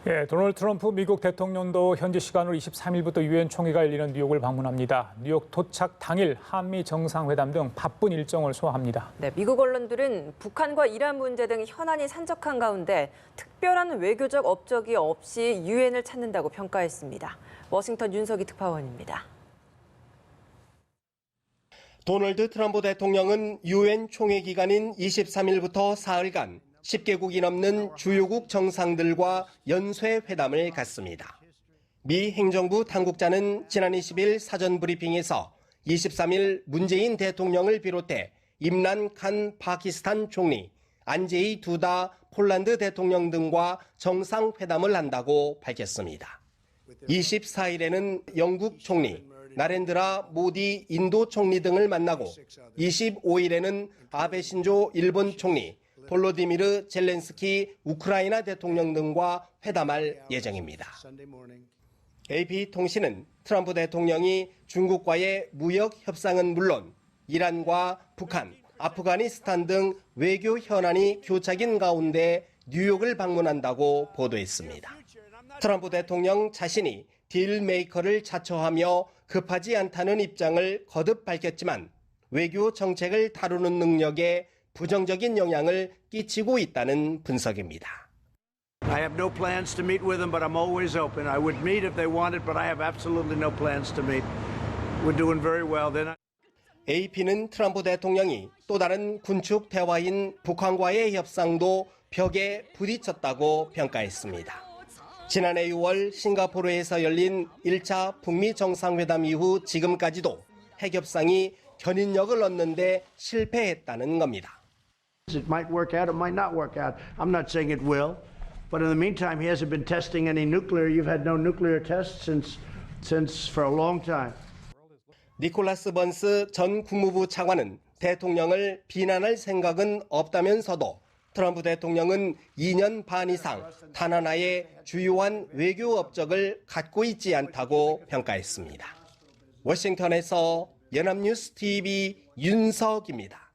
예, 도널드 트럼프 미국 대통령도 현지 시간으로 23일부터 유엔 총회가 열리는 뉴욕을 방문합니다. 뉴욕 도착 당일 한미 정상회담 등 바쁜 일정을 소화합니다. 네, 미국 언론들은 북한과 이란 문제 등 현안이 산적한 가운데 특별한 외교적 업적이 없이 유엔을 찾는다고 평가했습니다. 워싱턴 윤석희 특파원입니다. 도널드 트럼프 대통령은 유엔 총회 기간인 23일부터 사흘간 10개국이 넘는 주요국 정상들과 연쇄 회담을 갖습니다. 미 행정부 당국자는 지난 20일 사전 브리핑에서 23일 문재인 대통령을 비롯해 임란 칸 파키스탄 총리, 안제이 두다 폴란드 대통령 등과 정상회담을 한다고 밝혔습니다. 24일에는 영국 총리, 나렌드라 모디 인도 총리 등을 만나고 25일에는 아베 신조 일본 총리, 볼로디미르 젤렌스키 우크라이나 대통령 등과 회담할 예정입니다. AP통신은 트럼프 대통령이 중국과의 무역 협상은 물론 이란과 북한, 아프가니스탄 등 외교 현안이 교착인 가운데 뉴욕을 방문한다고 보도했습니다. 트럼프 대통령 자신이 딜메이커를 자처하며 급하지 않다는 입장을 거듭 밝혔지만 외교 정책을 다루는 능력에 부정적인 영향을 끼치고 있다는 분석입니다. I have no plans to meet with them, but I'm always open. I would meet if they wanted, but I have absolutely no plans to meet. We're doing very well. AP는 트럼프 대통령이 또 다른 군축 대화인 북한과의 협상도 벽에 부딪혔다고 평가했습니다. 지난해 6월 싱가포르에서 열린 1차 북미 정상회담 이후 지금까지도 핵협상이 견인력을 얻는 데 실패했다는 겁니다. It might work out, it might not work out. I'm not saying it will, but in the meantime, he hasn't been testing any nuclear. You've had no nuclear tests since for a long time. 니콜라스 번스 전 국무부 차관은 대통령을 비난할 생각은 없다면서도 트럼프 대통령은 2년 반 이상 단 하나의 주요한 외교 업적을 갖고 있지 않다고 평가했습니다. 워싱턴에서 연합뉴스 TV 윤석입니다.